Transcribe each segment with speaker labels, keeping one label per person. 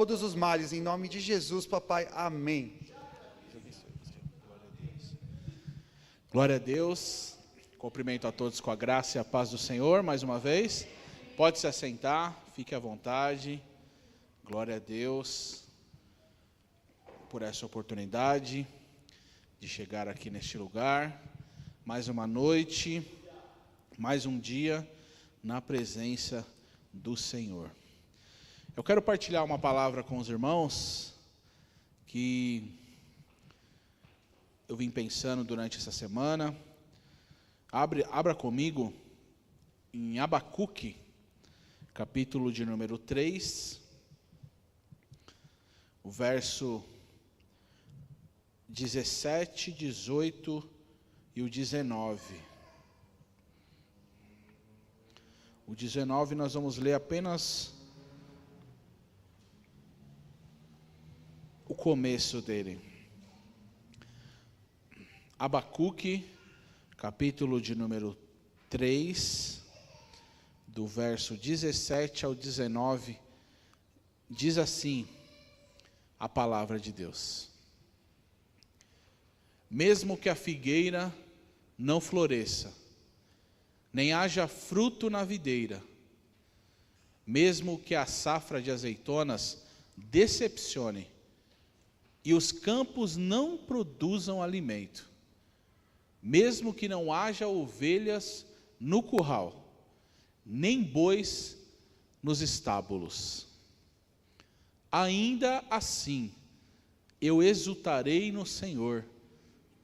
Speaker 1: todos os males, em nome de Jesus, papai, amém.
Speaker 2: Glória a Deus, cumprimento a todos com a graça e a paz do Senhor, mais uma vez, pode se assentar, fique à vontade, glória a Deus, por essa oportunidade de chegar aqui neste lugar, mais uma noite, mais um dia, na presença do Senhor. Eu quero partilhar uma palavra com os irmãos, que eu vim pensando durante essa semana. Abra comigo em Abacuque, capítulo de número 3, o verso 17, 18 e o 19. O 19 nós vamos ler apenas o começo dele. Abacuque, capítulo de número 3, do verso 17 ao 19, diz assim a palavra de Deus: Mesmo que a figueira não floresça, nem haja fruto na videira, mesmo que a safra de azeitonas decepcione, e os campos não produzam alimento, mesmo que não haja ovelhas no curral, nem bois nos estábulos, ainda assim eu exultarei no Senhor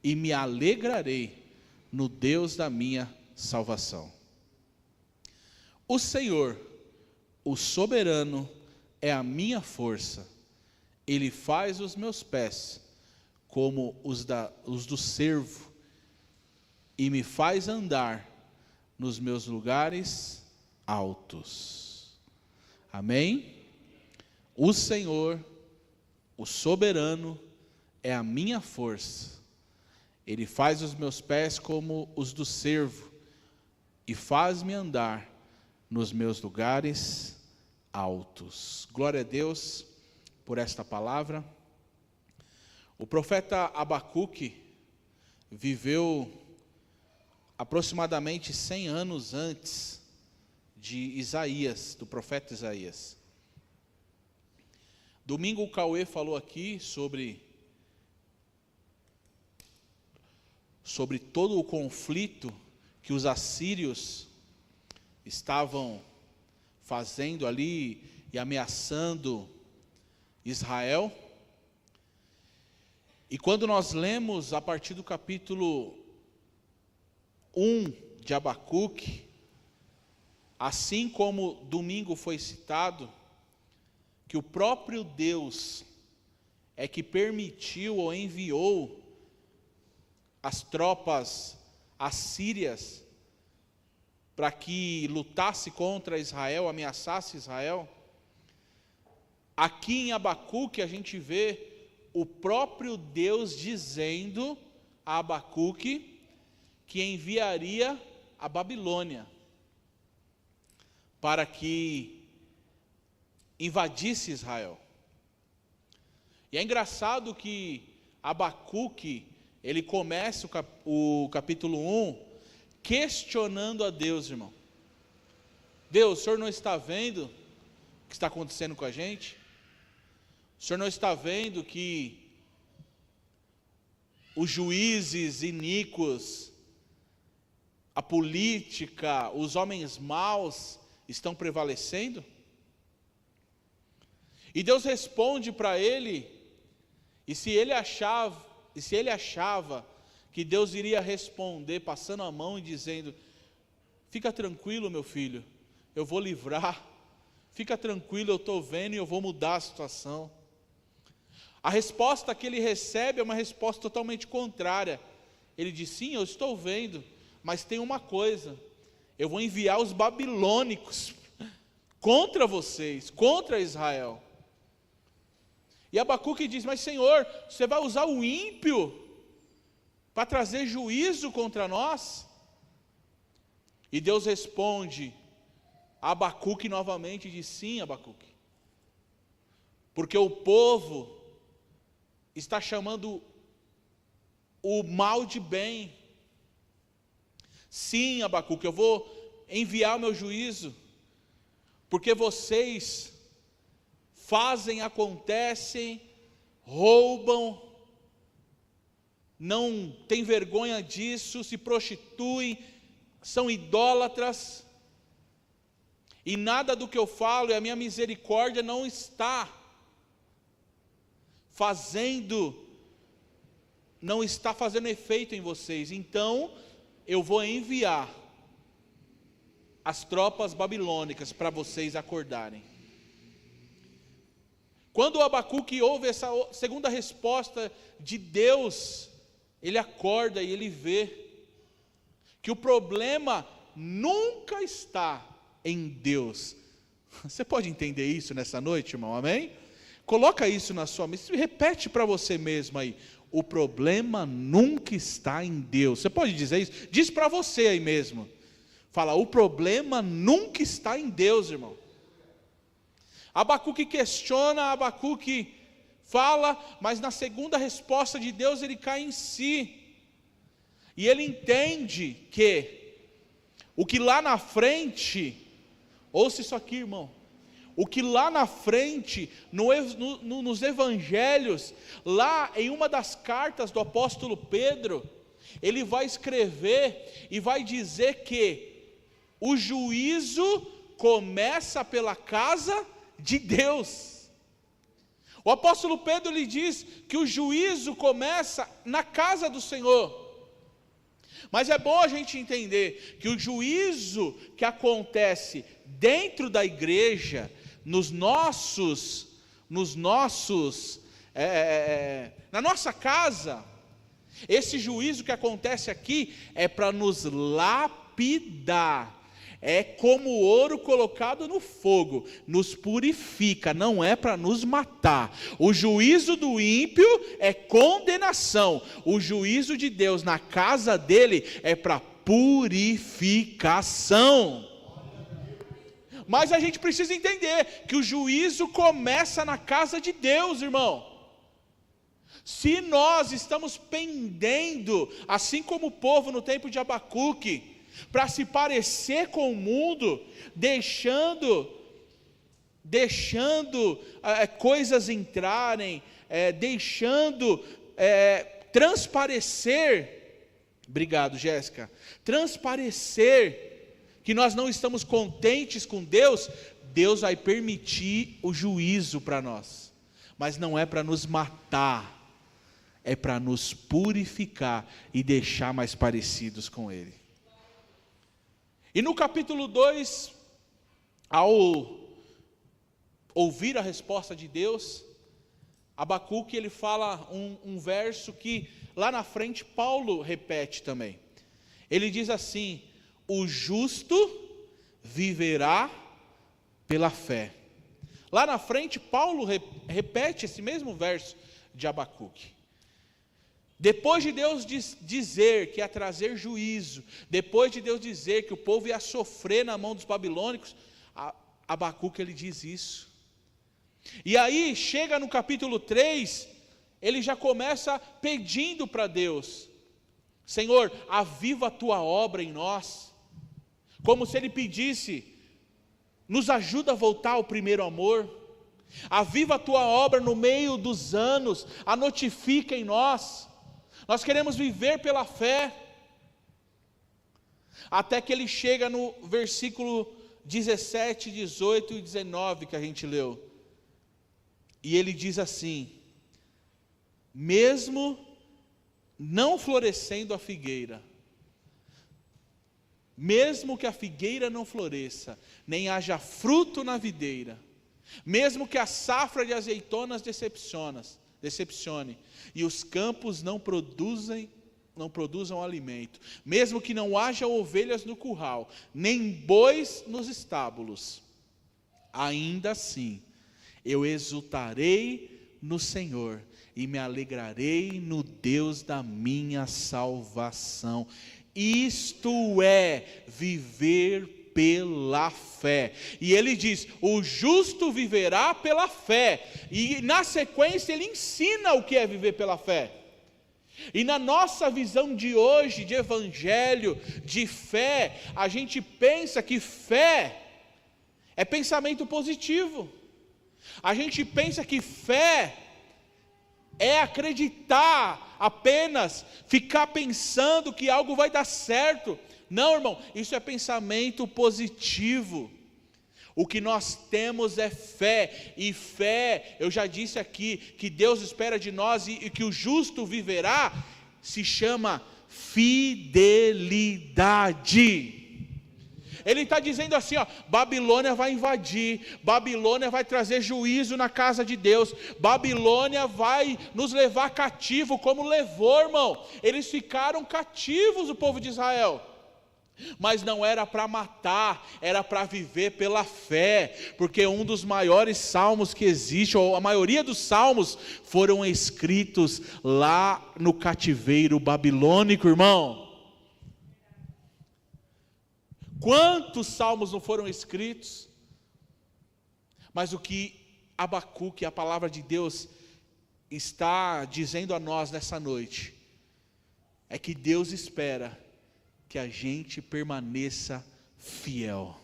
Speaker 2: e me alegrarei no Deus da minha salvação. O Senhor, o soberano, é a minha força. Ele faz os meus pés como os do cervo e me faz andar nos meus lugares altos. Amém? O Senhor, o soberano, é a minha força. Ele faz os meus pés como os do cervo e faz-me andar nos meus lugares altos. Glória a Deus por esta palavra. O profeta Abacuque viveu aproximadamente 100 anos antes de Isaías, do profeta Isaías. Domingo o Cauê falou aqui sobre todo o conflito que os assírios estavam fazendo ali e ameaçando Israel. E quando nós lemos a partir do capítulo 1 de Abacuque, assim como domingo foi citado, que o próprio Deus é que permitiu ou enviou as tropas assírias para que lutasse contra Israel, ameaçasse Israel. Aqui em Abacuque a gente vê o próprio Deus dizendo a Abacuque que enviaria a Babilônia para que invadisse Israel. E é engraçado que Abacuque, ele começa o capítulo 1 questionando a Deus, irmão. Deus, o Senhor não está vendo o que está acontecendo com a gente? O Senhor não está vendo que os juízes iníquos, a política, os homens maus estão prevalecendo? E Deus responde para ele, e se ele achava que Deus iria responder passando a mão e dizendo: fica tranquilo, meu filho, eu vou livrar, fica tranquilo, eu estou vendo e eu vou mudar a situação. A resposta que ele recebe é uma resposta totalmente contrária. Ele diz: sim, eu estou vendo, mas tem uma coisa, eu vou enviar os babilônicos contra vocês, contra Israel. E Abacuque diz: mas Senhor, você vai usar o ímpio para trazer juízo contra nós? E Deus responde a Abacuque novamente e diz: sim, Abacuque, porque o povo está chamando o mal de bem. Sim, Abacuque, eu vou enviar o meu juízo, porque vocês fazem, acontecem, roubam, não têm vergonha disso, se prostituem, são idólatras, e nada do que eu falo, e a minha misericórdia não está fazendo efeito em vocês. Então eu vou enviar as tropas babilônicas para vocês acordarem. Quando o Abacuque ouve essa segunda resposta de Deus, ele acorda e ele vê que o problema nunca está em Deus. Você pode entender isso nessa noite, irmão? Amém? Coloca isso na sua mente, repete para você mesmo aí. O problema nunca está em Deus. Você pode dizer isso? Diz para você aí mesmo. Fala, o problema nunca está em Deus, irmão. Abacuque questiona, Abacuque fala, mas na segunda resposta de Deus ele cai em si. E ele entende que o que lá na frente, ouça isso aqui, irmão. O que lá na frente, nos evangelhos, lá em uma das cartas do apóstolo Pedro, ele vai escrever e vai dizer que o juízo começa pela casa de Deus. O apóstolo Pedro lhe diz que o juízo começa na casa do Senhor. Mas é bom a gente entender que o juízo que acontece dentro da igreja, na nossa casa, esse juízo que acontece aqui é para nos lapidar. É como ouro colocado no fogo, nos purifica, não é para nos matar. O juízo do ímpio é condenação, o juízo de Deus na casa dele é para purificação. Mas a gente precisa entender que o juízo começa na casa de Deus, irmão. Se nós estamos pendendo, assim como o povo no tempo de Abacuque, para se parecer com o mundo, deixando coisas entrarem, deixando transparecer, obrigado Jéssica, transparecer que nós não estamos contentes com Deus, Deus vai permitir o juízo para nós, mas não é para nos matar, é para nos purificar e deixar mais parecidos com Ele. E no capítulo 2, ao ouvir a resposta de Deus, Abacuque ele fala um verso que lá na frente Paulo repete também. Ele diz assim: o justo viverá pela fé. Lá na frente Paulo repete esse mesmo verso de Abacuque. Depois de Deus dizer que ia trazer juízo, depois de Deus dizer que o povo ia sofrer na mão dos babilônicos, Abacuque ele diz isso. E aí chega no capítulo 3, ele já começa pedindo para Deus: Senhor, aviva a tua obra em nós, como se ele pedisse, nos ajuda a voltar ao primeiro amor, aviva a tua obra no meio dos anos, a notifica em nós. Nós queremos viver pela fé. Até que ele chega no versículo 17, 18 e 19 que a gente leu. E ele diz assim: mesmo não florescendo a figueira, mesmo que a figueira não floresça, nem haja fruto na videira, mesmo que a safra de azeitonas decepcione, e os campos não produzam alimento, mesmo que não haja ovelhas no curral, nem bois nos estábulos, ainda assim eu exultarei no Senhor e me alegrarei no Deus da minha salvação. Isto é viver pela fé. E ele diz: o justo viverá pela fé. E na sequência ele ensina o que é viver pela fé. E na nossa visão de hoje, de evangelho, de fé, a gente pensa que fé é pensamento positivo. A gente pensa que fé é acreditar apenas, ficar pensando que algo vai dar certo. Não, irmão, isso é pensamento positivo. O que nós temos é fé, e fé, eu já disse aqui, que Deus espera de nós e que o justo viverá, se chama fidelidade. Ele está dizendo assim, ó, Babilônia vai invadir, Babilônia vai trazer juízo na casa de Deus, Babilônia vai nos levar cativo, como levou, irmão. Eles ficaram cativos, o povo de Israel. Mas não era para matar, era para viver pela fé, porque um dos maiores salmos que existe, ou a maioria dos salmos, foram escritos lá no cativeiro babilônico, irmão. Quantos salmos não foram escritos? Mas o que Abacuque, a palavra de Deus, está dizendo a nós nessa noite, é que Deus espera que a gente permaneça fiel.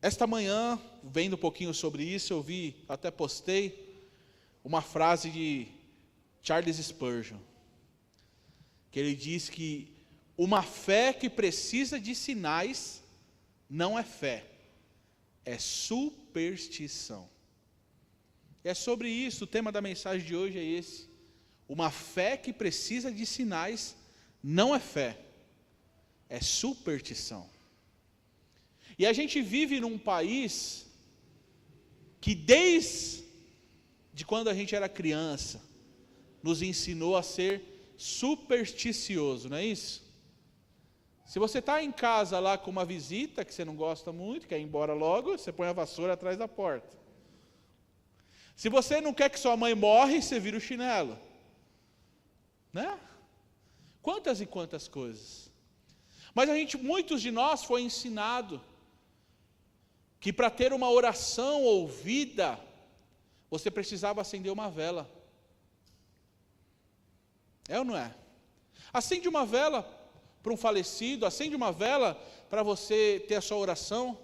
Speaker 2: Esta manhã, vendo um pouquinho sobre isso, eu vi, até postei, uma frase de Charles Spurgeon, que ele diz que uma fé que precisa de sinais não é fé, é superstição. É sobre isso, o tema da mensagem de hoje é esse. Uma fé que precisa de sinais não é fé, é superstição. E a gente vive num país que desde quando a gente era criança, nos ensinou a ser supersticioso, não é isso? Se você está em casa lá com uma visita que você não gosta muito, quer ir embora logo, você põe a vassoura atrás da porta. Se você não quer que sua mãe morre, você vira o chinelo. Né? Quantas e quantas coisas. Mas muitos de nós foi ensinado que para ter uma oração ouvida, você precisava acender uma vela. É ou não é? Acende uma vela para um falecido, acende uma vela para você ter a sua oração.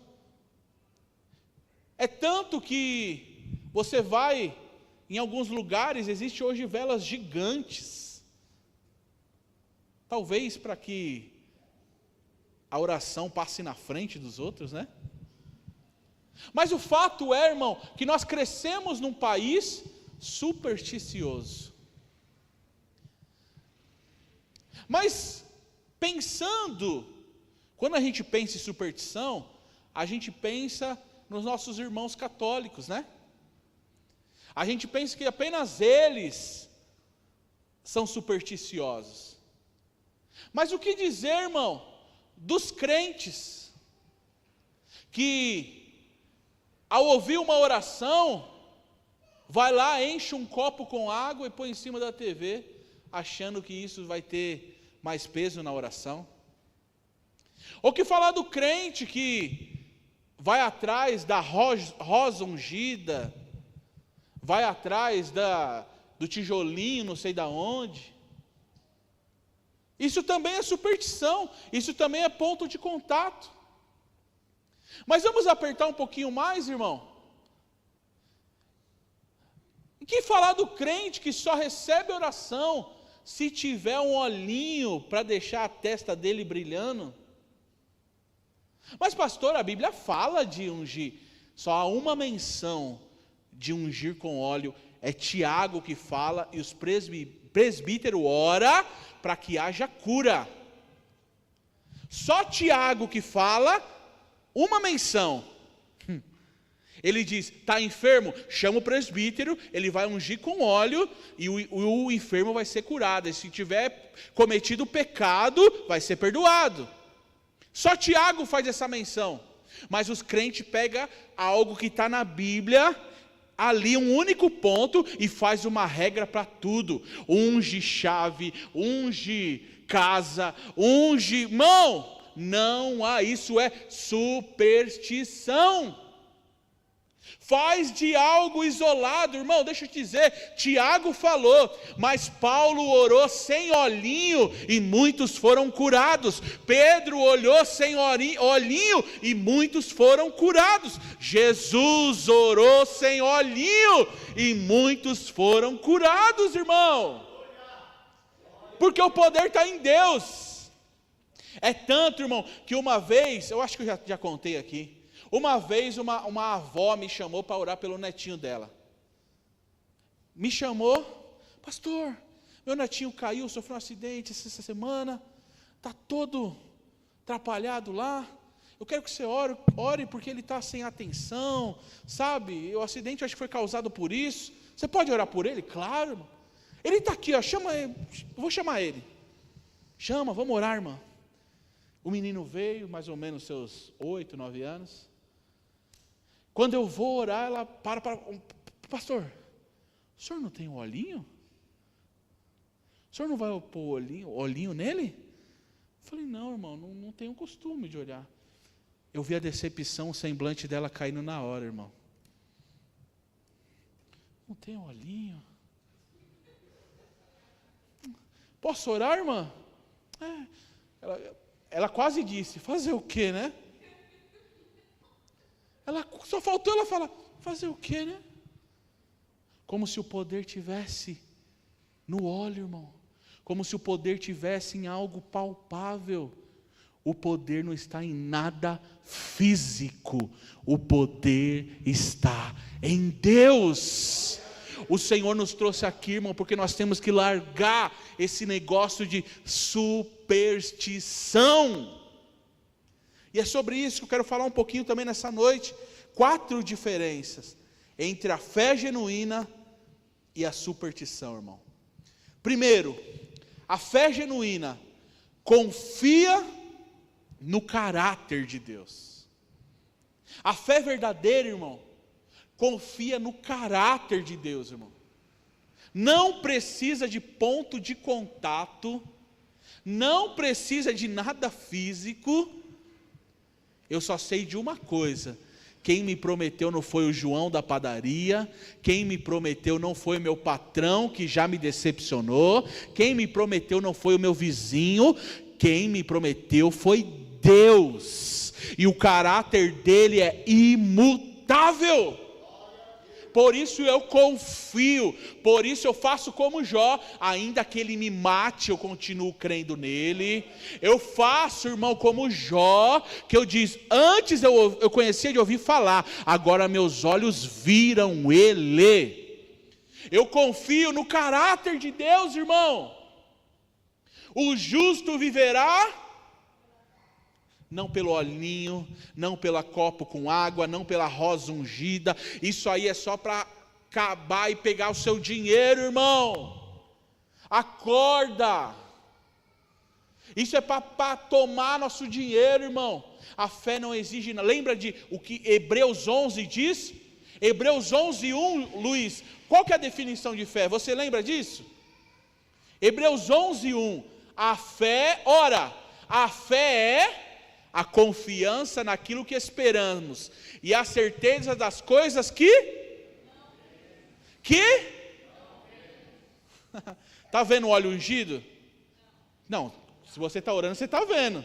Speaker 2: É tanto que você vai, em alguns lugares, existe hoje velas gigantes. Talvez para que a oração passe na frente dos outros, né? Mas o fato é, irmão, que nós crescemos num país supersticioso. Mas pensando, quando a gente pensa em superstição, a gente pensa nos nossos irmãos católicos, né? A gente pensa que apenas eles são supersticiosos. Mas o que dizer, irmão, dos crentes, que ao ouvir uma oração, vai lá, enche um copo com água e põe em cima da TV, achando que isso vai ter mais peso na oração? Ou que falar do crente que vai atrás da rosa ungida, vai atrás do tijolinho, não sei da onde? Isso também é superstição, isso também é ponto de contato. Mas vamos apertar um pouquinho mais, irmão? E que falar do crente que só recebe oração se tiver um olhinho para deixar a testa dele brilhando? Mas pastor, a Bíblia fala de ungir, só há uma menção de ungir com óleo, é Tiago que fala, e os presbíteros ora para que haja cura. Só Tiago que fala, uma menção. Ele diz, está enfermo? Chama o presbítero, ele vai ungir com óleo e o enfermo vai ser curado. E se tiver cometido pecado, vai ser perdoado. Só Tiago faz essa menção. Mas os crentes pegam algo que está na Bíblia, ali um único ponto, e faz uma regra para tudo. Unge chave, unge casa, unge, irmão, não há, isso é superstição. Faz de algo isolado, irmão, deixa eu te dizer, Tiago falou, mas Paulo orou sem olhinho e muitos foram curados. Pedro olhou sem olhinho e muitos foram curados. Jesus orou sem olhinho e muitos foram curados, irmão. Porque o poder está em Deus. É tanto, irmão, que uma vez, eu acho que eu já contei aqui, uma vez uma avó me chamou para orar pelo netinho dela. Me chamou, pastor, meu netinho caiu, sofreu um acidente essa semana, está todo atrapalhado lá, eu quero que você ore porque ele está sem atenção, sabe, o acidente acho que foi causado por isso, você pode orar por ele? Claro, irmão. Ele está aqui, ó, chama ele, vou chamar ele, chama, vamos orar, irmã. O menino veio, mais ou menos seus 8, 9 anos, quando eu vou orar, ela para, pastor, o senhor não tem um olhinho? O senhor não vai pôr olhinho nele? Eu falei, não, irmão, não tenho costume de olhar. Eu vi a decepção, o semblante dela caindo na hora, irmão. Não tem olhinho? Posso orar, irmã? Ela quase disse, fazer o quê, né? Só faltou ela falar, fazer o quê, né? Como se o poder tivesse no óleo, irmão. Como se o poder tivesse em algo palpável. O poder não está em nada físico. O poder está em Deus. O Senhor nos trouxe aqui, irmão, porque nós temos que largar esse negócio de superstição. E é sobre isso que eu quero falar um pouquinho também nessa noite. 4 diferenças entre a fé genuína e a superstição, irmão. Primeiro, a fé genuína confia no caráter de Deus. A fé verdadeira, irmão, confia no caráter de Deus, irmão. Não precisa de ponto de contato, não precisa de nada físico. Eu só sei de uma coisa, quem me prometeu não foi o João da padaria, quem me prometeu não foi o meu patrão que já me decepcionou, quem me prometeu não foi o meu vizinho, quem me prometeu foi Deus, e o caráter dele é imutável. Por isso eu confio, por isso eu faço como Jó, ainda que ele me mate, eu continuo crendo nele. Eu faço, irmão, como Jó, que eu diz, antes eu conhecia de ouvir falar, agora meus olhos viram ele. Eu confio no caráter de Deus, irmão. O justo viverá, não pelo olhinho, não pela copo com água, não pela rosa ungida. Isso aí é só para acabar e pegar o seu dinheiro, irmão. Acorda. Isso é para tomar nosso dinheiro, irmão. A fé não exige nada. Lembra de o que Hebreus 11 diz? Hebreus 11:1, Luiz, qual que é a definição de fé? Você lembra disso? Hebreus 11:1, a fé é a confiança naquilo que esperamos e a certeza das coisas que está vendo o óleo ungido? Não, se você está orando, você está vendo.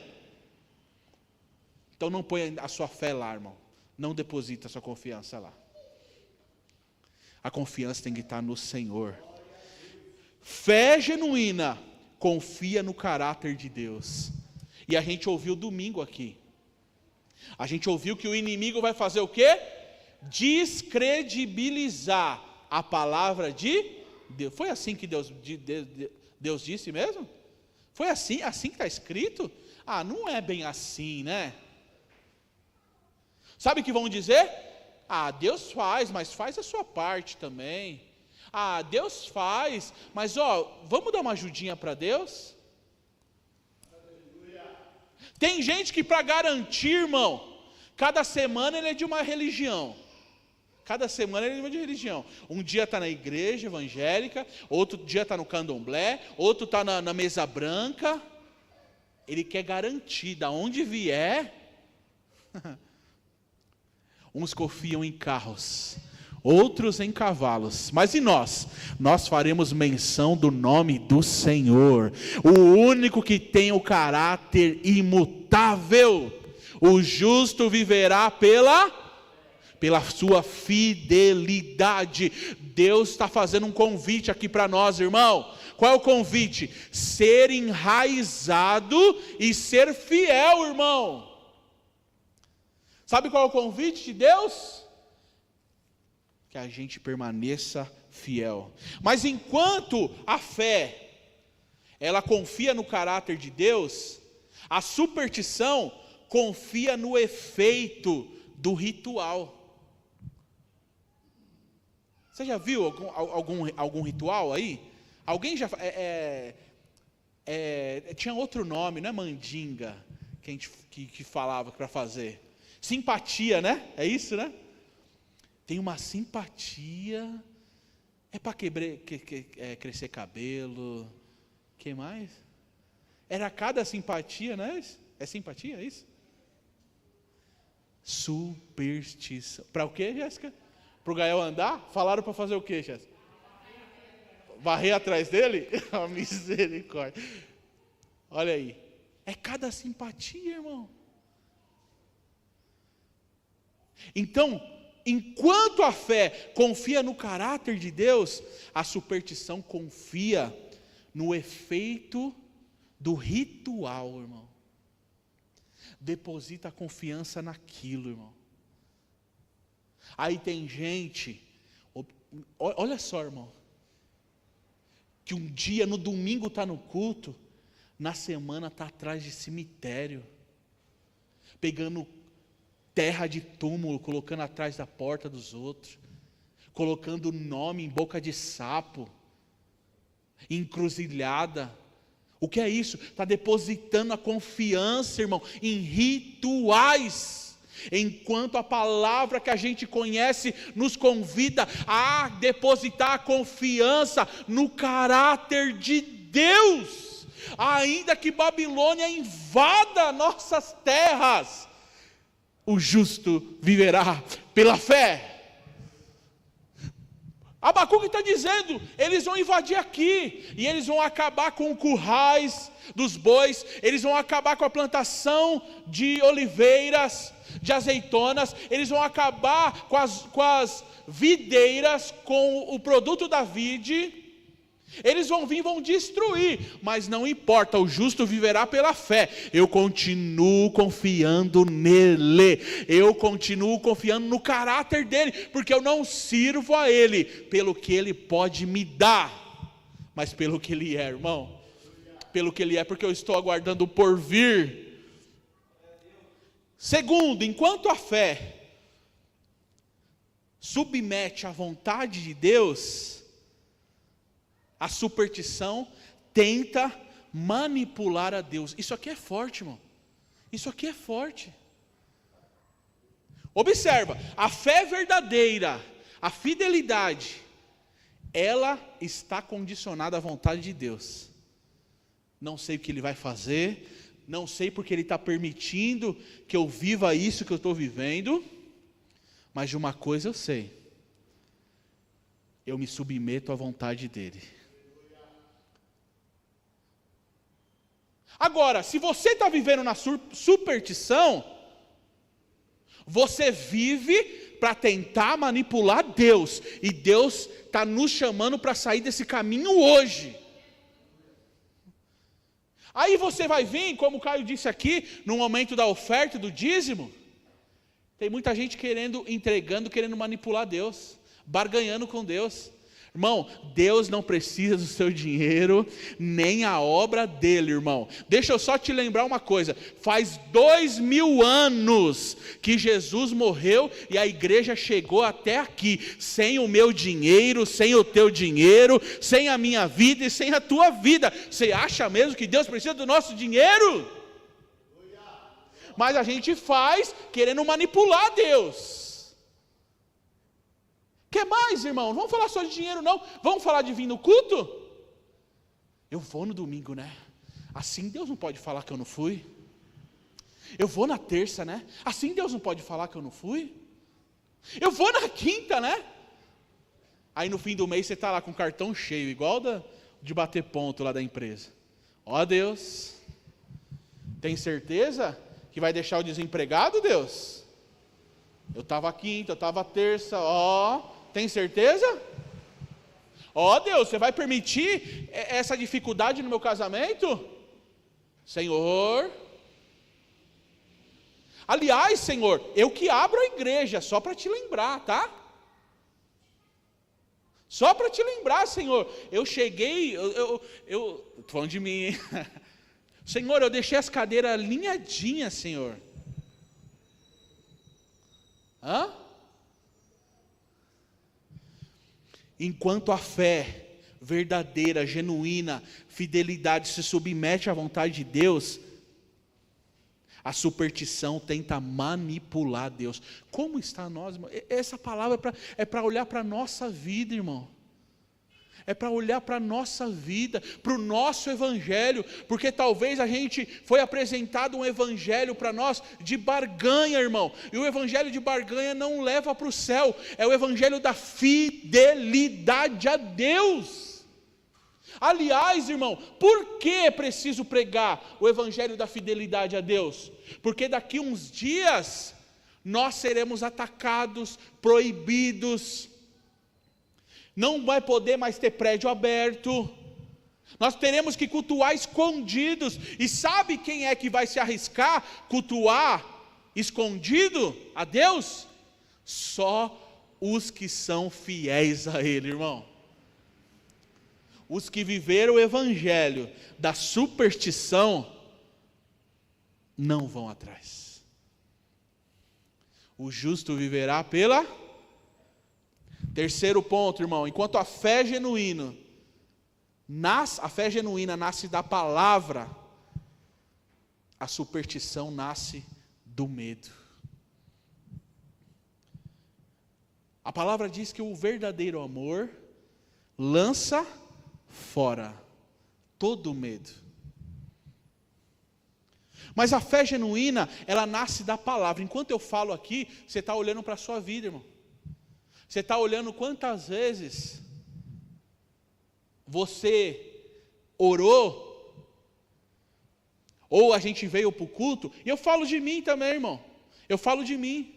Speaker 2: Então não põe a sua fé lá, irmão. Não deposita a sua confiança lá. A confiança tem que estar no Senhor. Fé genuína confia no caráter de Deus. E a gente ouviu domingo aqui. A gente ouviu que o inimigo vai fazer o quê? Descredibilizar a palavra de Deus. Foi assim que Deus disse mesmo? Foi assim que está escrito? Ah, não é bem assim, né? Sabe o que vão dizer? Ah, Deus faz, mas faz a sua parte também. Ah, Deus faz, mas vamos dar uma ajudinha para Deus? Tem gente que para garantir, irmão, cada semana ele é de uma religião. Cada semana ele muda de religião. Um dia está na igreja evangélica, outro dia está no candomblé, outro está na mesa branca. Ele quer garantir, da onde vier. Uns confiam em carros, outros em cavalos, mas e nós? Nós faremos menção do nome do Senhor, o único que tem o caráter imutável. O justo viverá pela sua fidelidade. Deus está fazendo um convite aqui para nós, irmão. Qual é o convite? Ser enraizado e ser fiel, irmão. Sabe qual é o convite de Deus? Que a gente permaneça fiel. Mas enquanto a fé, ela confia no caráter de Deus, a superstição confia no efeito do ritual. Você já viu algum ritual aí? Alguém já... tinha outro nome, não é mandinga, que a gente que falava para fazer. Simpatia, né? É isso, né? Tem uma simpatia. É para crescer cabelo. Que mais? Era cada simpatia, né? É simpatia, é isso? Superstição. Para o quê, Jéssica? Para o Gael andar? Falaram para fazer o quê, Jéssica? Varrer atrás dele? Misericórdia. Olha aí. É cada simpatia, irmão. Então, enquanto a fé confia no caráter de Deus, a superstição confia no efeito do ritual, irmão. Deposita a confiança naquilo, irmão. Aí tem gente, olha só, irmão, que um dia no domingo está no culto, na semana está atrás de cemitério, pegando terra de túmulo, colocando atrás da porta dos outros, colocando nome em boca de sapo, encruzilhada. O que é isso? Está depositando a confiança, irmão, em rituais, enquanto a palavra que a gente conhece nos convida a depositar a confiança no caráter de Deus. Ainda que Babilônia invada nossas terras, o justo viverá pela fé. Abacuque está dizendo, eles vão invadir aqui, e eles vão acabar com currais dos bois, eles vão acabar com a plantação de oliveiras, de azeitonas, eles vão acabar com as videiras, com o produto da vide. Eles vão vir e vão destruir, mas não importa, o justo viverá pela fé. Eu continuo confiando nele, eu continuo confiando no caráter dele, porque eu não sirvo a ele pelo que ele pode me dar, mas pelo que ele é, irmão. Pelo que ele é, porque eu estou aguardando o porvir. Segundo, enquanto a fé submete à vontade de Deus, a superstição tenta manipular a Deus. Isso aqui é forte, irmão. Isso aqui é forte. Observa, a fé verdadeira, a fidelidade, ela está condicionada à vontade de Deus. Não sei o que Ele vai fazer, não sei porque Ele está permitindo que eu viva isso que eu estou vivendo, mas de uma coisa eu sei: eu me submeto à vontade dEle. Agora, se você está vivendo na superstição, você vive para tentar manipular Deus, e Deus está nos chamando para sair desse caminho hoje. Aí você vai vir, como o Caio disse aqui, no momento da oferta e do dízimo, tem muita gente entregando, querendo manipular Deus, barganhando com Deus. Irmão, Deus não precisa do seu dinheiro, nem a obra dele, irmão. Deixa eu só te lembrar uma coisa: faz 2000 anos que Jesus morreu e a igreja chegou até aqui, sem o meu dinheiro, sem o teu dinheiro, sem a minha vida e sem a tua vida. Você acha mesmo que Deus precisa do nosso dinheiro? Mas a gente faz querendo manipular Deus. que mais, irmão? Não vamos falar só de dinheiro, não. Vamos falar de vir no culto? Eu vou no domingo, né? Assim Deus não pode falar que eu não fui. Eu vou na terça, né? Assim Deus não pode falar que eu não fui. Eu vou na quinta, né? Aí no fim do mês você está lá com o cartão cheio, igual de bater ponto lá da empresa. Ó Deus, tem certeza que vai deixar o desempregado, Deus? Eu estava quinta, eu estava terça, tem certeza? Ó Deus, você vai permitir essa dificuldade no meu casamento? Senhor. Aliás, Senhor, eu que abro a igreja, só para te lembrar, tá? Só para te lembrar, Senhor, eu cheguei, eu tô falando de mim, hein? Senhor, eu deixei as cadeiras alinhadinhas, Senhor. Hã? Enquanto a fé verdadeira, genuína, fidelidade se submete à vontade de Deus, a superstição tenta manipular Deus. Como está nós, irmão? Essa palavra é para olhar para a nossa vida, irmão. É para olhar para a nossa vida, para o nosso evangelho, porque talvez a gente foi apresentado um evangelho para nós de barganha, irmão, e o evangelho de barganha não leva para o céu, é o evangelho da fidelidade a Deus. Aliás, irmão, por que é preciso pregar o evangelho da fidelidade a Deus? Porque daqui uns dias nós seremos atacados, proibidos, não vai poder mais ter prédio aberto, nós teremos que cultuar escondidos, e sabe quem é que vai se arriscar cultuar escondido a Deus? Só os que são fiéis a Ele, irmão. Os que viveram o evangelho da superstição não vão atrás. O justo viverá pela... Terceiro ponto, irmão, enquanto a fé genuína nasce da palavra, a superstição nasce do medo. A palavra diz que o verdadeiro amor lança fora todo medo. Mas a fé genuína, ela nasce da palavra. Enquanto eu falo aqui, você está olhando para a sua vida, irmão. Você está olhando quantas vezes você orou, ou a gente veio para o culto, e eu falo de mim também, irmão. Eu falo de mim.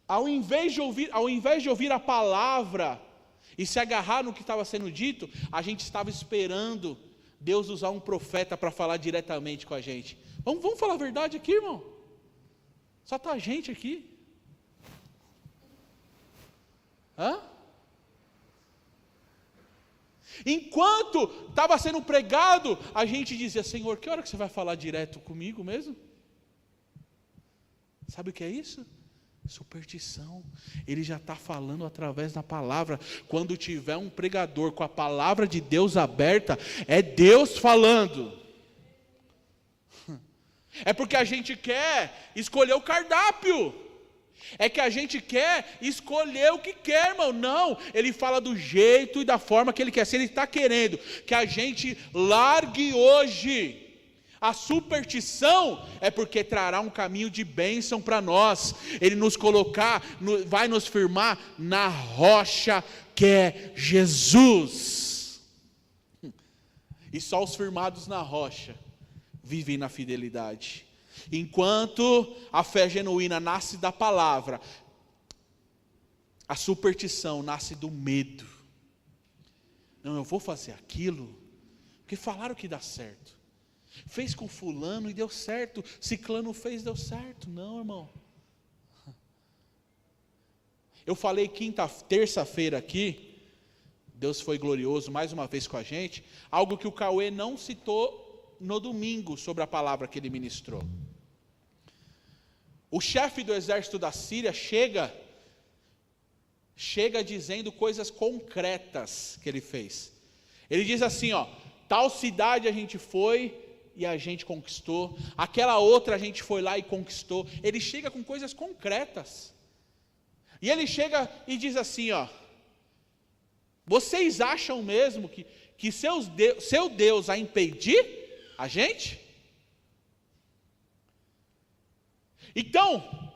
Speaker 2: Ao invés de ouvir a palavra e se agarrar no que estava sendo dito, a gente estava esperando Deus usar um profeta para falar diretamente com a gente. Vamos falar a verdade aqui, irmão? Só está a gente aqui. Hã? Enquanto estava sendo pregado, a gente dizia: Senhor, que hora que você vai falar direto comigo mesmo? Sabe o que é isso? Superstição. Ele já está falando através da palavra. Quando tiver um pregador com a palavra de Deus aberta, é Deus falando. É porque a gente quer escolher o cardápio. É que a gente quer escolher o que quer, irmão. Não, ele fala do jeito e da forma que ele quer. Se ele está querendo que a gente largue hoje a superstição, é porque trará um caminho de bênção para nós. Ele nos colocar, vai nos firmar na rocha que é Jesus. E só os firmados na rocha vivem na fidelidade. Enquanto a fé genuína nasce da palavra, a superstição nasce do medo. Não, eu vou fazer aquilo, porque falaram que dá certo. Fez com fulano e deu certo, ciclano fez, deu certo. Não, irmão. Eu falei terça-feira aqui, Deus foi glorioso mais uma vez com a gente, algo que o Cauê não citou no domingo sobre a palavra que ele ministrou. O chefe do exército da Síria chega dizendo coisas concretas que ele fez. Ele diz assim, tal cidade a gente foi e a gente conquistou, aquela outra a gente foi lá e conquistou. Ele chega com coisas concretas. E ele chega e diz assim, ó: vocês acham mesmo que seu Deus vai impedir a gente? Então,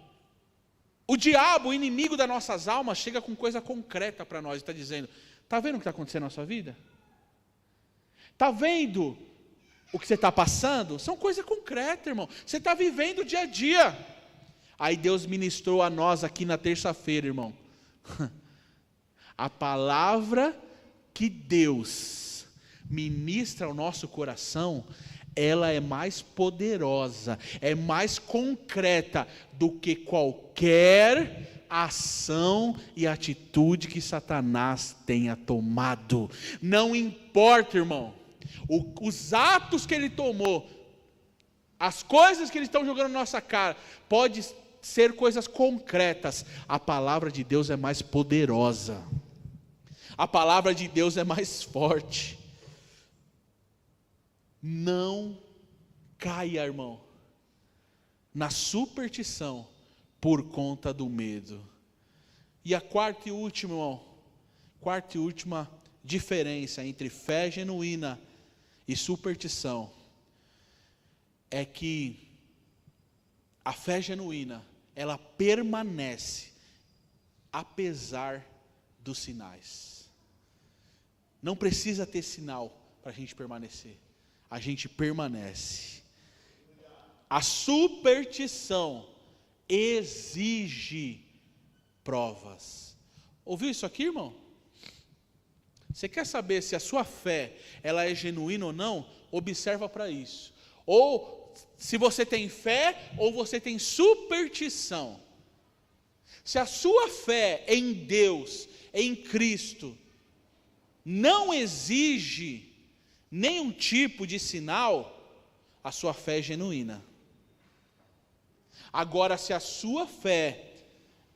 Speaker 2: o diabo, o inimigo das nossas almas, chega com coisa concreta para nós, está dizendo: está vendo o que está acontecendo na sua vida? Está vendo o que você está passando? São coisas concretas, irmão, você está vivendo o dia a dia. Aí Deus ministrou a nós aqui na terça-feira, irmão, a palavra que Deus ministra ao nosso coração, ela é mais poderosa, é mais concreta do que qualquer ação e atitude que Satanás tenha tomado. Não importa, irmão, os atos que ele tomou, as coisas que eles estão jogando na nossa cara, pode ser coisas concretas. A palavra de Deus é mais poderosa, a palavra de Deus é mais forte. Não caia, irmão, na superstição por conta do medo. E a quarta e última, irmão, quarta e última diferença entre fé genuína e superstição é que a fé genuína, ela permanece apesar dos sinais. Não precisa ter sinal para a gente permanecer. A gente permanece. A superstição exige provas. Ouviu isso aqui, irmão? Você quer saber se a sua fé ela é genuína ou não? Observa para isso. Ou se você tem fé ou você tem superstição. Se a sua fé em Deus, em Cristo, não exige nenhum tipo de sinal, a sua fé é genuína. Agora, se a sua fé,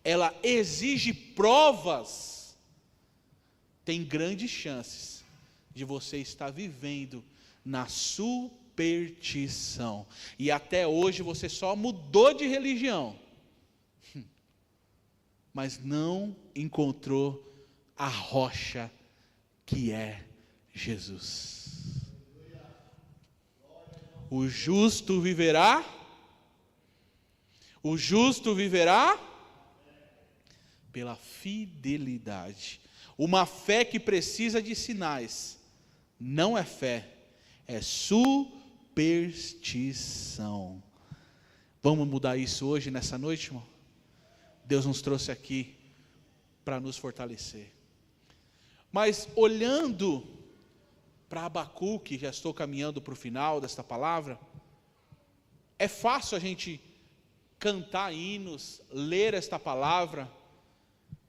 Speaker 2: ela exige provas, tem grandes chances de você estar vivendo na superstição. E até hoje você só mudou de religião, mas não encontrou a rocha que é Jesus. O justo viverá pela fidelidade. Uma fé que precisa de sinais não é fé, é superstição. Vamos mudar isso hoje, nessa noite, irmão? Deus nos trouxe aqui para nos fortalecer. Mas olhando para Abacuque, já estou caminhando para o final desta palavra, é fácil a gente cantar hinos, ler esta palavra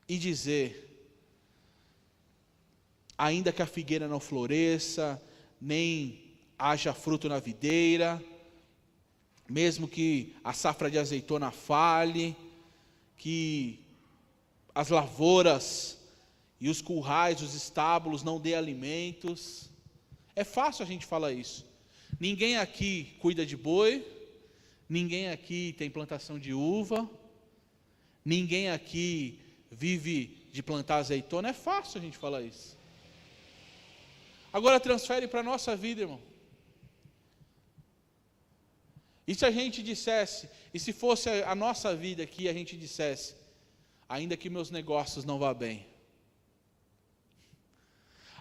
Speaker 2: e dizer: ainda que a figueira não floresça, nem haja fruto na videira, mesmo que a safra de azeitona falhe, que as lavouras e os currais, os estábulos não dê alimentos. É fácil a gente falar isso. Ninguém aqui cuida de boi, ninguém aqui tem plantação de uva, ninguém aqui vive de plantar azeitona. É fácil a gente falar isso. Agora transfere para a nossa vida, irmão. E se a gente dissesse, e se fosse a nossa vida aqui, a gente dissesse: ainda que meus negócios não vá bem,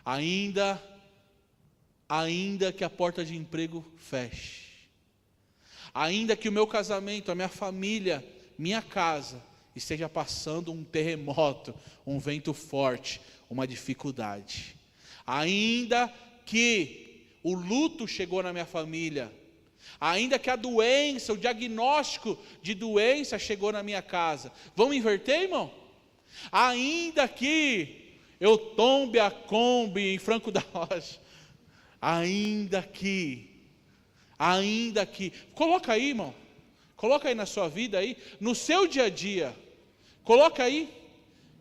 Speaker 2: ainda que a porta de emprego feche, ainda que o meu casamento, a minha família, minha casa, esteja passando um terremoto, um vento forte, uma dificuldade, ainda que o luto chegou na minha família, ainda que a doença, o diagnóstico de doença chegou na minha casa, vamos inverter, irmão? Ainda que eu tombe a Kombi em Franco da Rocha, ainda que, coloca aí, irmão, coloca aí na sua vida aí, no seu dia a dia, coloca aí,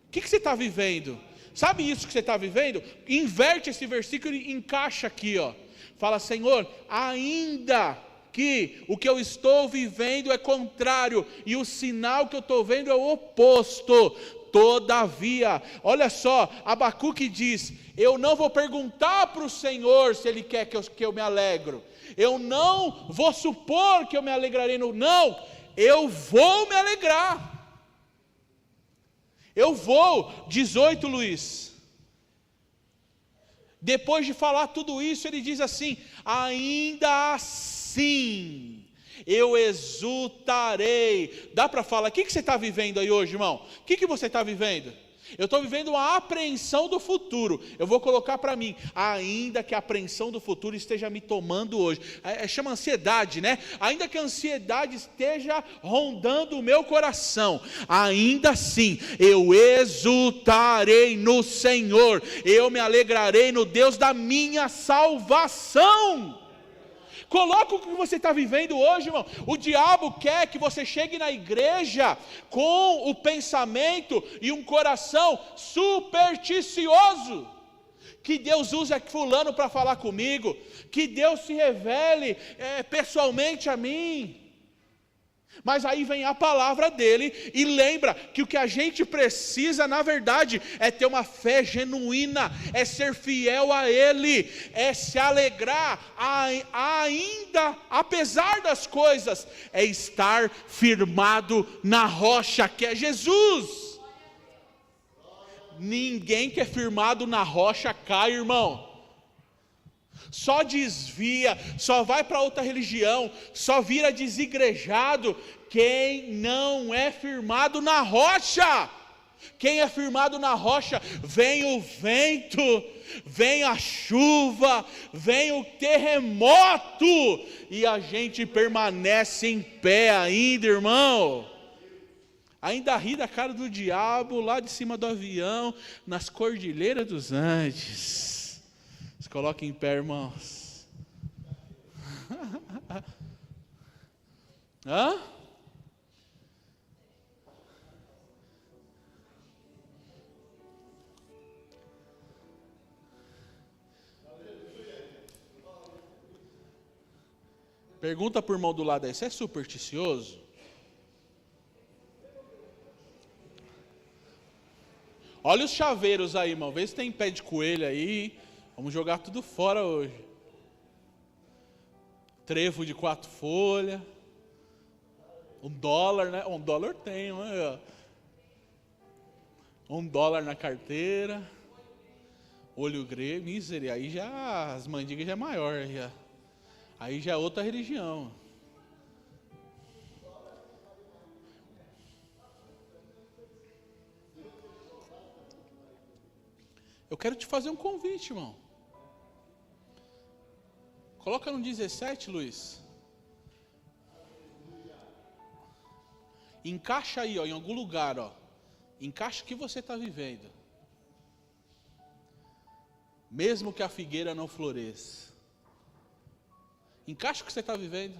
Speaker 2: o que você está vivendo? Sabe isso que você está vivendo? Inverte esse versículo e encaixa aqui, ó. Fala: Senhor, ainda que o que eu estou vivendo é contrário, e o sinal que eu estou vendo é o oposto, Todavia, olha só, Abacuque diz: eu não vou perguntar para o Senhor se Ele quer que eu me alegro, eu não vou supor que eu me alegrarei, não, eu vou me alegrar. Eu vou, 18, Luiz. Depois de falar tudo isso, ele diz assim: ainda assim eu exultarei. Dá para falar, o que você está vivendo aí hoje, irmão? O que você está vivendo? Eu estou vivendo uma apreensão do futuro. Eu vou colocar para mim, ainda que a apreensão do futuro esteja me tomando hoje. Chama ansiedade, né? Ainda que a ansiedade esteja rondando o meu coração, ainda assim eu exultarei no Senhor. Eu me alegrarei no Deus da minha salvação. Coloca o que você está vivendo hoje, irmão. O diabo quer que você chegue na igreja com o pensamento e um coração supersticioso. Que Deus use fulano para falar comigo. Que Deus se revele pessoalmente a mim. Mas aí vem a palavra dele e lembra que o que a gente precisa, na verdade, é ter uma fé genuína, é ser fiel a ele, é se alegrar, ainda, apesar das coisas, é estar firmado na rocha que é Jesus. Ninguém que é firmado na rocha cai, irmão. Só desvia, só vai para outra religião, só vira desigrejado quem não é firmado na rocha. Quem é firmado na rocha, vem o vento, vem a chuva, vem o terremoto, e a gente permanece em pé ainda, irmão. Ainda ri da cara do diabo lá de cima do avião, nas cordilheiras dos Andes. Se coloquem em pé, irmãos. Hã? Pergunta para o irmão do lado aí: você é supersticioso? Olha os chaveiros aí, irmão. Vê se tem pé de coelho aí. Vamos jogar tudo fora hoje. Trevo de 4 folhas. $1, né? $1 tem, né? $1 na carteira. Olho grego, miséria. Aí já as mandigas já é maior. Já. Aí já é outra religião. Eu quero te fazer um convite, irmão. Coloca no 17, Luiz. Encaixa aí, ó, em algum lugar, ó. Encaixa o que você está vivendo. Mesmo que a figueira não floresça. Encaixa o que você está vivendo.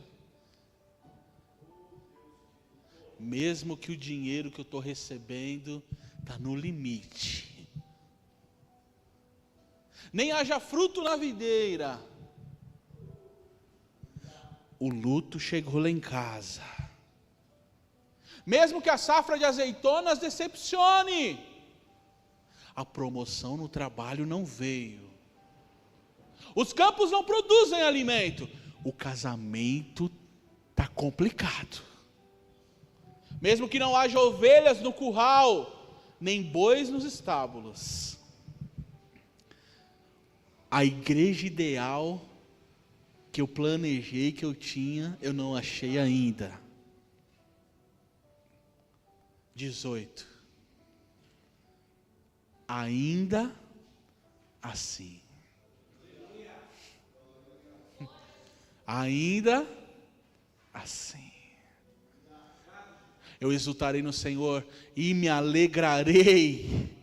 Speaker 2: Mesmo que o dinheiro que eu estou recebendo está no limite. Nem haja fruto na videira. O luto chegou lá em casa. Mesmo que a safra de azeitonas decepcione, a promoção no trabalho não veio. Os campos não produzem alimento. O casamento está complicado. Mesmo que não haja ovelhas no curral, nem bois nos estábulos. A igreja ideal que eu planejei, que eu tinha, eu não achei ainda. 18. Ainda assim. Ainda assim. Eu exultarei no Senhor e me alegrarei.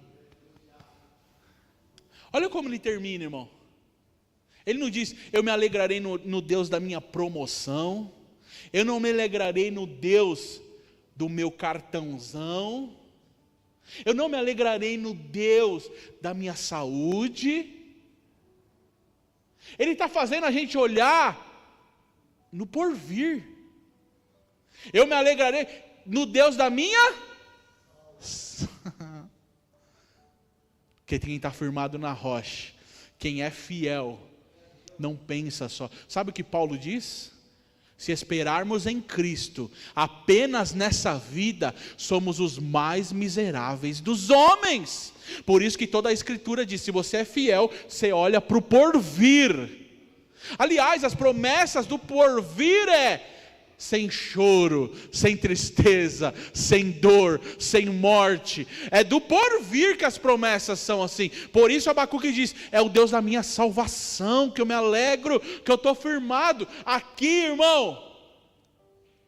Speaker 2: Olha como ele termina, irmão. Ele não diz: eu me alegrarei no Deus da minha promoção, eu não me alegrarei no Deus do meu cartãozão, eu não me alegrarei no Deus da minha saúde. Ele está fazendo a gente olhar no porvir. Eu me alegrarei no Deus da minha Porque quem está firmado na rocha, quem é fiel, não pensa só. Sabe o que Paulo diz? Se esperarmos em Cristo, apenas nessa vida, somos os mais miseráveis dos homens. Por isso que toda a Escritura diz, se você é fiel, você olha para o porvir. Aliás, as promessas do porvir sem choro, sem tristeza, sem dor, sem morte. É do porvir que as promessas são assim. Por isso Abacuque diz, é o Deus da minha salvação, que eu me alegro, que eu estou firmado. Aqui, irmão,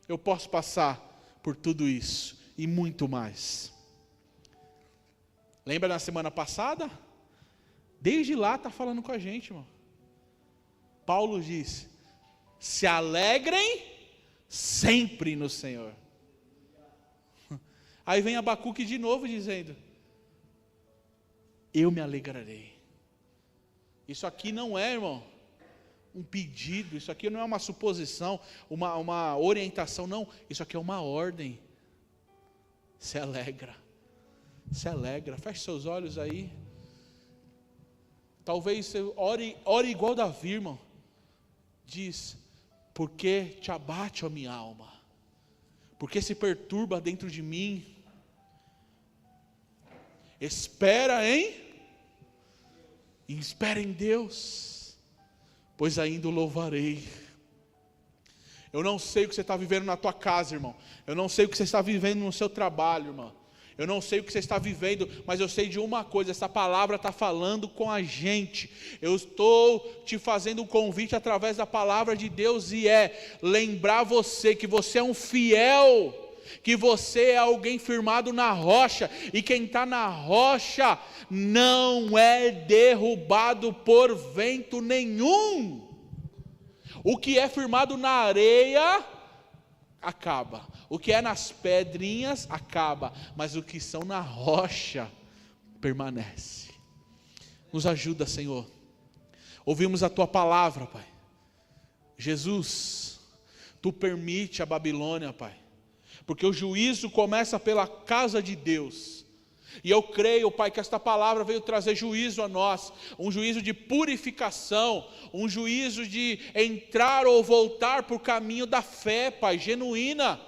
Speaker 2: eu posso passar por tudo isso e muito mais. Lembra na semana passada? Desde lá está falando com a gente, irmão. Paulo diz, se alegrem sempre no Senhor. Aí vem Abacuque de novo dizendo, eu me alegrarei. Isso aqui não é, irmão, um pedido, isso aqui não é uma suposição, uma orientação, não, isso aqui é uma ordem. Se alegra, feche seus olhos aí. Talvez você ore igual Davi, irmão. Diz, porque te abate a minha alma, porque se perturba dentro de mim. Espera em Deus, pois ainda o louvarei. Eu não sei o que você está vivendo na tua casa, irmão. Eu não sei o que você está vivendo no seu trabalho, irmão. Eu não sei o que você está vivendo, mas eu sei de uma coisa, essa palavra está falando com a gente. Eu estou te fazendo um convite através da palavra de Deus, e lembrar você que você é um fiel, que você é alguém firmado na rocha, e quem está na rocha não é derrubado por vento nenhum. O que é firmado na areia acaba, o que é nas pedrinhas acaba, mas o que são na rocha permanece. Nos ajuda, Senhor. Ouvimos a tua palavra, Pai. Jesus, tu permite a Babilônia, Pai, porque o juízo começa pela casa de Deus. E eu creio, Pai, que esta palavra veio trazer juízo a nós, um juízo de purificação, um juízo de entrar ou voltar para o caminho da fé, Pai, genuína.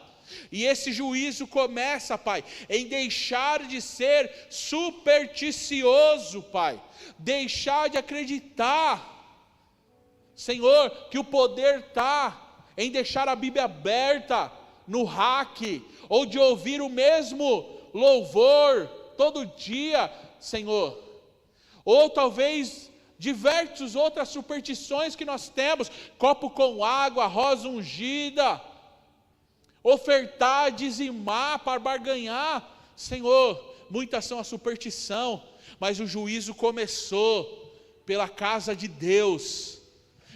Speaker 2: E esse juízo começa, Pai, em deixar de ser supersticioso, Pai, deixar de acreditar, Senhor, que o poder está em deixar a Bíblia aberta no rack, ou de ouvir o mesmo louvor todo dia, Senhor, ou talvez diversas outras superstições que nós temos, copo com água, rosa ungida, ofertar, dizimar, para barganhar, Senhor, muitas são a superstição, mas o juízo começou pela casa de Deus,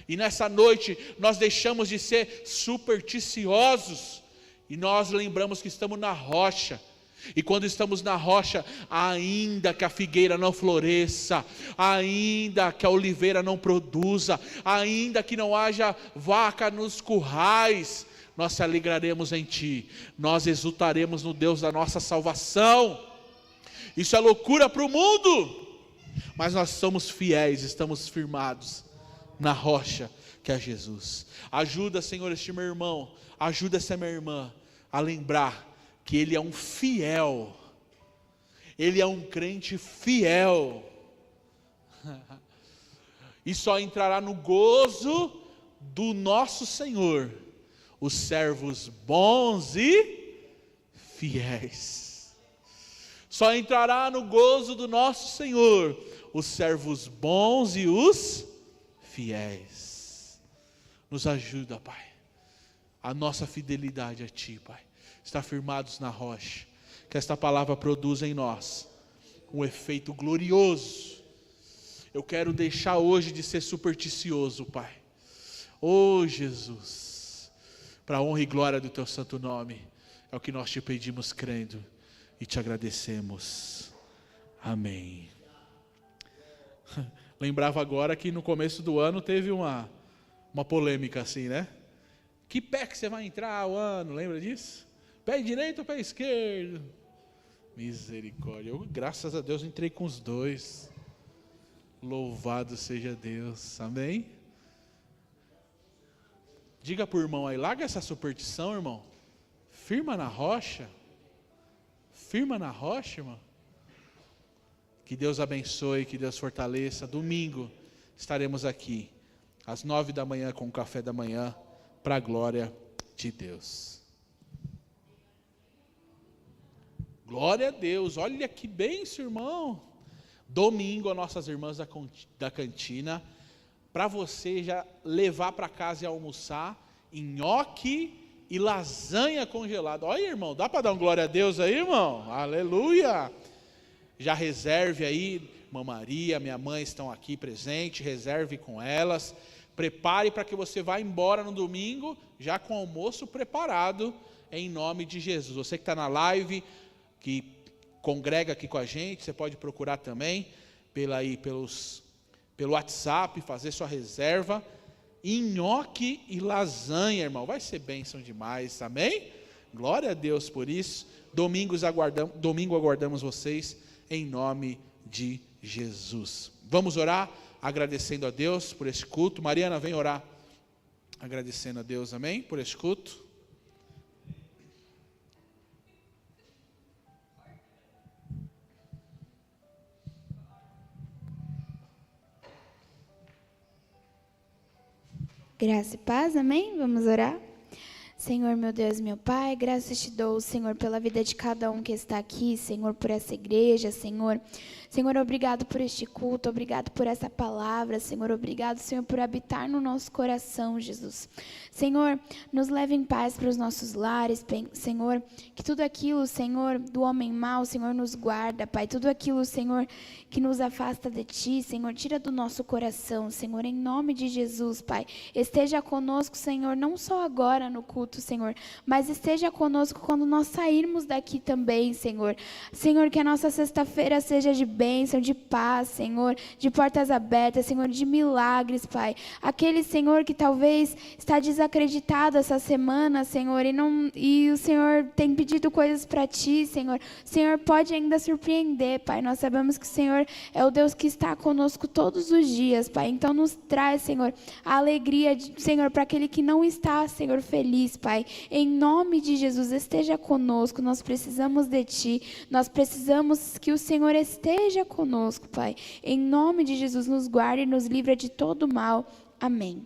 Speaker 2: e nessa noite nós deixamos de ser supersticiosos, e nós lembramos que estamos na rocha. E quando estamos na rocha, ainda que a figueira não floresça, ainda que a oliveira não produza, ainda que não haja vaca nos currais, nós se alegraremos em Ti, nós exultaremos no Deus da nossa salvação. Isso é loucura para o mundo, mas nós somos fiéis, estamos firmados na rocha que é Jesus. Ajuda, Senhor, este meu irmão, ajuda essa minha irmã a lembrar que ele é um fiel, ele é um crente fiel, e só entrará no gozo do nosso Senhor os servos bons e fiéis. Só entrará no gozo do nosso Senhor os servos bons e os fiéis. Nos ajuda, Pai, a nossa fidelidade a Ti, Pai, está firmados na rocha, que esta palavra produza em nós um efeito glorioso. Eu quero deixar hoje de ser supersticioso, Pai. Oh Jesus, para a honra e glória do Teu santo nome, é o que nós Te pedimos crendo e Te agradecemos. Amém. Lembrava agora que no começo do ano teve uma polêmica assim, né? Que pé que você vai entrar o ano, lembra disso? Pé direito ou pé esquerdo? Misericórdia. Eu, graças a Deus, entrei com os dois. Louvado seja Deus. Amém? Diga para o irmão aí, larga essa superstição, irmão. Firma na rocha. Firma na rocha, irmão. Que Deus abençoe, que Deus fortaleça. Domingo estaremos aqui, às 9 da manhã, com o café da manhã, para a glória de Deus. Glória a Deus, olha que bênção, irmão. Domingo, as nossas irmãs da cantina, para você já levar para casa e almoçar, nhoque e lasanha congelada. Olha, irmão, dá para dar um glória a Deus aí, irmão? Aleluia! Já reserve aí, irmã Maria, minha mãe estão aqui presentes, reserve com elas. Prepare para que você vá embora no domingo, já com o almoço preparado, em nome de Jesus. Você que está na live, que congrega aqui com a gente, você pode procurar também pelo WhatsApp, fazer sua reserva. Nhoque e lasanha, irmão, vai ser bênção demais, amém? Glória a Deus por isso. Domingo aguardamos vocês, em nome de Jesus. Vamos orar, agradecendo a Deus por esse culto. Mariana, vem orar, agradecendo a Deus, amém, por esse culto.
Speaker 3: Graça e paz, amém? Vamos orar? Senhor, meu Deus, meu Pai, graças te dou, Senhor, pela vida de cada um que está aqui, Senhor, por essa igreja, Senhor. Senhor, obrigado por este culto, obrigado por essa palavra, Senhor, obrigado, Senhor, por habitar no nosso coração, Jesus. Senhor, nos leve em paz para os nossos lares, Senhor, que tudo aquilo, Senhor, do homem mau, Senhor, nos guarda, Pai, tudo aquilo, Senhor, que nos afasta de Ti, Senhor, tira do nosso coração, Senhor, em nome de Jesus, Pai, esteja conosco, Senhor, não só agora no culto, Senhor, mas esteja conosco quando nós sairmos daqui também, Senhor. Senhor, que a nossa sexta-feira seja de bênção, de paz, Senhor, de portas abertas, Senhor, de milagres, Pai. Aquele, Senhor, que talvez está desacreditado essa semana, Senhor, e o Senhor tem pedido coisas para Ti, Senhor. O Senhor pode ainda surpreender, Pai. Nós sabemos que o Senhor é o Deus que está conosco todos os dias, Pai. Então nos traz, Senhor, a alegria, Senhor, para aquele que não está, Senhor, feliz, Pai. Em nome de Jesus, esteja conosco. Nós precisamos de Ti. Nós precisamos que o Senhor esteja conosco, Pai. Em nome de Jesus, nos guarde e nos livra de todo mal. Amém.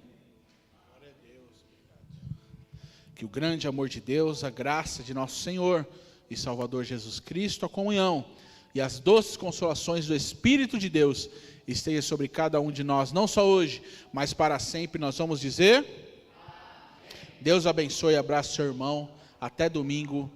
Speaker 2: Que o grande amor de Deus, a graça de nosso Senhor e Salvador Jesus Cristo, a comunhão e as doces consolações do Espírito de Deus esteja sobre cada um de nós, não só hoje, mas para sempre. Nós vamos dizer: Deus abençoe, abraço seu irmão, até domingo.